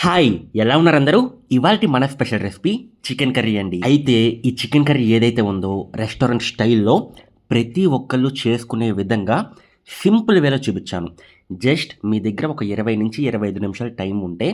Hi, ఎలా ఉన్నారు అందరూ? ఇవాల్టి మన స్పెషల్ రెసిపీ చికెన్ కర్రీ అండి. అయితే ఈ చికెన్ కర్రీ ఏదైతే ఉందో రెస్టారెంట్ స్టైల్‌లో ప్రతి ఒక్కళ్ళు చేసుకునే విధంగా సింపుల్ వేలో చూపిచ్చాను. జస్ట్ మీ దగ్గర ఒక 20-25 నిమిషాలు టైం ఉంటే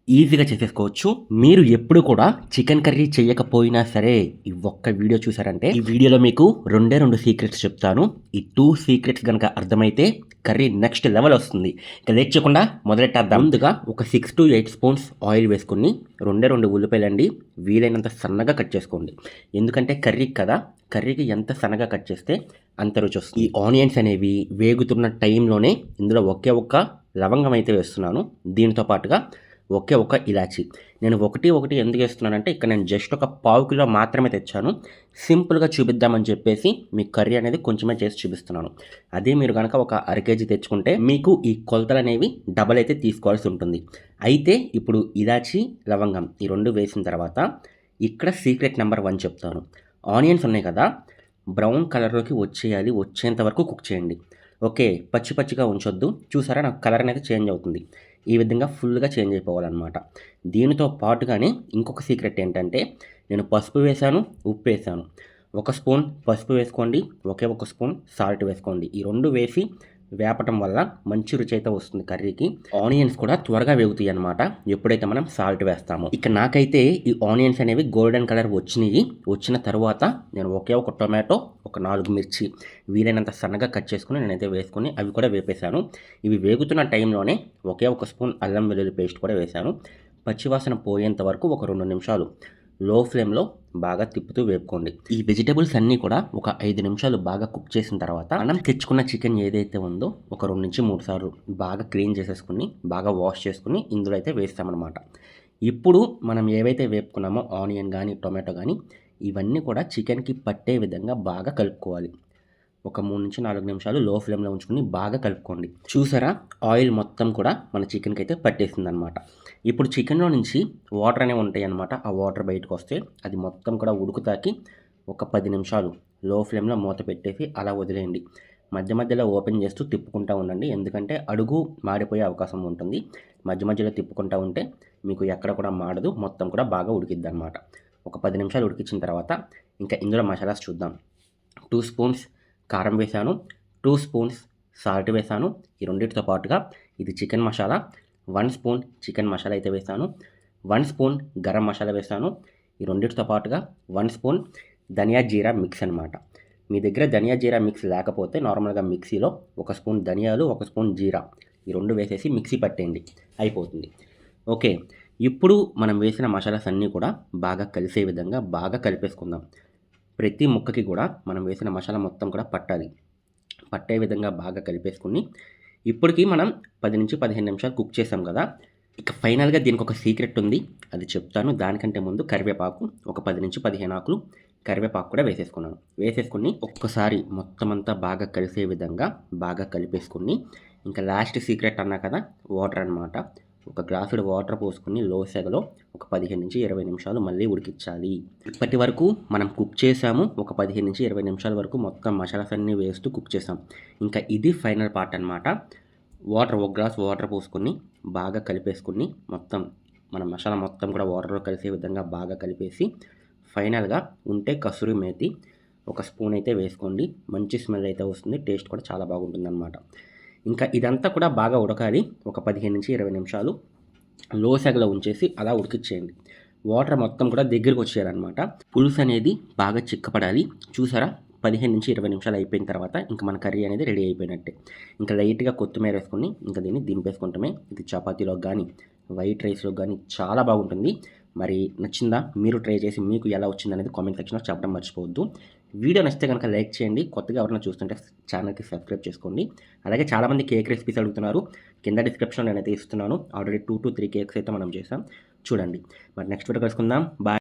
ఈజీగా చేసేసుకోవచ్చు. మీరు ఎప్పుడు కూడా చికెన్ కర్రీ చేయకపోయినా సరే ఈ ఒక్క వీడియో చూసారంటే ఈ వీడియోలో మీకు రెండే 2 సీక్రెట్స్ చెప్తాను. ఈ 2 సీక్రెట్స్ గనక అర్థమైతే కర్రీ నెక్స్ట్ లెవెల్ వస్తుంది. ఇక లేట్ చేయకుండా మొదలెట్టేద్దాం. ముందుగా ఒక 6-8 స్పూన్స్ ఆయిల్ వేసుకొని 2 ఉల్లిపాయలండి వీలైనంత సన్నగా కట్ చేసుకోండి. ఎందుకంటే కర్రీకి కదా, కర్రీకి ఎంత సన్నగా కట్ చేస్తే అంత రుచి వస్తుంది. ఈ ఆనియన్స్ అనేవి వేగుతున్న టైంలోనే ఇందులో ఒకే ఒక్క లవంగం అయితే వేస్తున్నాను. దీనితో పాటుగా ఒకే ఒక ఇలాచి. నేను ఒకటి ఎందుకు వేస్తున్నానంటే ఇక్కడ నేను జస్ట్ ఒక పావు కిలో మాత్రమే తెచ్చాను. సింపుల్గా చూపిద్దామని చెప్పేసి మీ కర్రీ అనేది కొంచెమే చేసి చూపిస్తున్నాను. అదే మీరు కనుక ఒక అర కేజీ తెచ్చుకుంటే మీకు ఈ కొలతలు అనేవి డబల్ అయితే తీసుకోవాల్సి ఉంటుంది. అయితే ఇప్పుడు ఇలాచి లవంగం ఈ 2 వేసిన తర్వాత ఇక్కడ సీక్రెట్ నెంబర్ 1 చెప్తాను. ఆనియన్స్ ఉన్నాయి కదా, బ్రౌన్ కలర్లోకి వచ్చేయాలి. వచ్చేంత వరకు కుక్ చేయండి. ఓకే, పచ్చిగా ఉంచొద్దు. చూసారా నాకు కలర్ అనేది చేంజ్ అవుతుంది. ఈ విధంగా ఫుల్గా చేంజ్ అయిపోవాలన్నమాట. దీనితో పాటుగానే ఇంకొక సీక్రెట్ ఏంటంటే నేను పసుపు వేశాను, ఉప్పు వేశాను. 1 స్పూన్ పసుపు వేసుకోండి, ఒకే 1 స్పూన్ సాల్ట్ వేసుకోండి. ఈ 2 వేసి వేపటం వల్ల మంచి రుచి అయితే వస్తుంది కర్రీకి. ఆనియన్స్ కూడా త్వరగా వేగుతాయి అన్నమాట ఎప్పుడైతే మనం సాల్ట్ వేస్తామో. ఇక నాకైతే ఈ ఆనియన్స్ అనేవి గోల్డెన్ కలర్ వచ్చినాయి. వచ్చిన తర్వాత నేను ఒకే ఒక టొమాటో, ఒక 4 మిర్చి వీలైనంత సన్నగా కట్ చేసుకుని నేనైతే వేసుకొని అవి కూడా వేపేశాను. ఇవి వేగుతున్న టైంలోనే ఒకే 1 స్పూన్ అల్లం వెల్లుల్లి పేస్ట్ కూడా వేశాను. పచ్చివాసన పోయేంత వరకు ఒక 2 నిమిషాలు లో ఫ్లేమ్లో బాగా తిప్పుతూ వేపుకోండి. ఈ వెజిటేబుల్స్ అన్నీ కూడా ఒక 5 నిమిషాలు బాగా కుక్ చేసిన తర్వాత మనం తెచ్చుకున్న చికెన్ ఏదైతే ఉందో ఒక 2-3 సార్లు బాగా క్లీన్ చేసేసుకుని బాగా వాష్ చేసుకుని ఇందులో అయితే వేస్తామన్నమాట. ఇప్పుడు మనం ఏవైతే వేపుకున్నామో ఆనియన్ కానీ టొమాటో కానీ ఇవన్నీ కూడా చికెన్కి పట్టే విధంగా బాగా కలుపుకోవాలి. ఒక 3-4 నిమిషాలు లో ఫ్లేమ్లో ఉంచుకొని బాగా కలుపుకోండి. చూసారా ఆయిల్ మొత్తం కూడా మన చికెన్కి అయితే పట్టేసిందనమాట. ఇప్పుడు చికెన్లో నుంచి వాటర్ అనేవి ఉంటాయి అన్నమాట. ఆ వాటర్ బయటకు వస్తే అది మొత్తం కూడా ఉడుకుతాకి ఒక 10 నిమిషాలు లో ఫ్లేమ్లో మూత పెట్టేసి అలా వదిలేయండి. మధ్యలో ఓపెన్ చేస్తూ తిప్పుకుంటూ ఉండండి. ఎందుకంటే అడుగు మాడిపోయే అవకాశం ఉంటుంది. మధ్యలో తిప్పుకుంటూ ఉంటే మీకు ఎక్కడ కూడా మాడదు, మొత్తం కూడా బాగా ఉడికిద్ది అనమాట. ఒక 10 నిమిషాలు ఉడికించిన తర్వాత ఇంకా ఇందులో మసాలాస్ చూద్దాం. 2 స్పూన్స్ కారం వేశాను, 2 స్పూన్స్ సాల్ట్ వేశాను. ఈ రెండింటితో పాటుగా ఇది chicken masala 1 spoon chicken masala అయితే వేశాను, 1 స్పూన్ గరం మసాలా వేశాను. ఈ రెండింటితో పాటుగా 1 స్పూన్ ధనియా జీరా మిక్స్ అనమాట. మీ దగ్గర ధనియా జీరా మిక్స్ లేకపోతే నార్మల్గా మిక్సీలో 1 స్పూన్ ధనియాలు, 1 స్పూన్ జీరా ఈ 2 వేసేసి మిక్సీ పట్టేయండి, అయిపోతుంది. ఓకే, ఇప్పుడు మనం వేసిన మసాలాస్ అన్నీ కూడా బాగా కలిసే విధంగా బాగా కలిపేసుకుందాం. ప్రతి ముక్కకి కూడా మనం వేసిన మసాలా మొత్తం కూడా పట్టే విధంగా బాగా కలిపేసుకుని ఇప్పటికి మనం 10-15 నిమిషాలు కుక్ చేసాం కదా. ఇక ఫైనల్గా దీనికి ఒక సీక్రెట్ ఉంది, అది చెప్తాను. దానికంటే ముందు కరివేపాకు ఒక 10-15 ఆకులు కరివేపాకు కూడా వేసేసుకుని ఒక్కసారి మొత్తం అంతా బాగా కలిసే విధంగా బాగా కలిపేసుకుని ఇంకా లాస్ట్ సీక్రెట్ అన్నా కదా, వాటర్ అనమాట. ఒక గ్లాసుడు వాటర్ పోసుకుని లో సెగలో ఒక 15-20 నిమిషాలు మళ్ళీ ఉడికించాలి. ఇప్పటి వరకు మనం కుక్ చేసాము. ఒక 15-20 నిమిషాల వరకు మొత్తం మసాలాస్ అన్నీ వేస్తూ కుక్ చేసాం. ఇంకా ఇది ఫైనల్ పార్ట్ అనమాట. ఒక గ్లాస్ వాటర్ పోసుకొని బాగా కలిపేసుకుని మొత్తం మన మసాలా మొత్తం కూడా వాటర్లో కలిసే విధంగా బాగా కలిపేసి ఫైనల్గా ఉంటే కసూరి మేతి ఒక స్పూన్ అయితే వేసుకోండి. మంచి స్మెల్ అయితే వస్తుంది, టేస్ట్ కూడా చాలా బాగుంటుందన్నమాట. ఇంకా ఇదంతా కూడా బాగా ఉడకాలి. ఒక 15-20 నిమిషాలు లో సెగలో ఉంచేసి అలా ఉడికిచ్చేయండి. వాటర్ మొత్తం కూడా దగ్గరికి వచ్చేయాలన్నమాట. పులుసు అనేది బాగా చిక్కపడాలి. చూసారా 15-20 నిమిషాలు అయిపోయిన తర్వాత ఇంకా మన కర్రీ అనేది రెడీ అయిపోయినట్టే. ఇంకా లైట్గా కొత్తిమీర వేసుకొని ఇంకా దీన్ని దింపేసుకుంటామే. ఇది చపాతీలో కానీ వైట్ రైస్లో కానీ చాలా బాగుంటుంది. మరి నచ్చిందా? మీరు ట్రై చేసి మీకు ఎలా వచ్చిందనేది కామెంట్ సెక్షన్లో చెప్పడం మర్చిపోవద్దు. వీడియో నచ్చితే కనుక లైక్ చేయండి. కొత్తగా ఎవరైనా చూస్తుంటే ఛానల్కి సబ్స్క్రైబ్ చేసుకోండి. అలాగే చాలామంది కేక్ రెసిపీస్ అడుగుతున్నారు, కింద డిస్క్రిప్షన్లో నేనైతే ఇస్తున్నాను. ఆల్రెడీ 2-3 కేక్స్ అయితే మనం చేసాం, చూడండి. మరి నెక్స్ట్ వీడియో కలుసుకుందాం. బాయ్.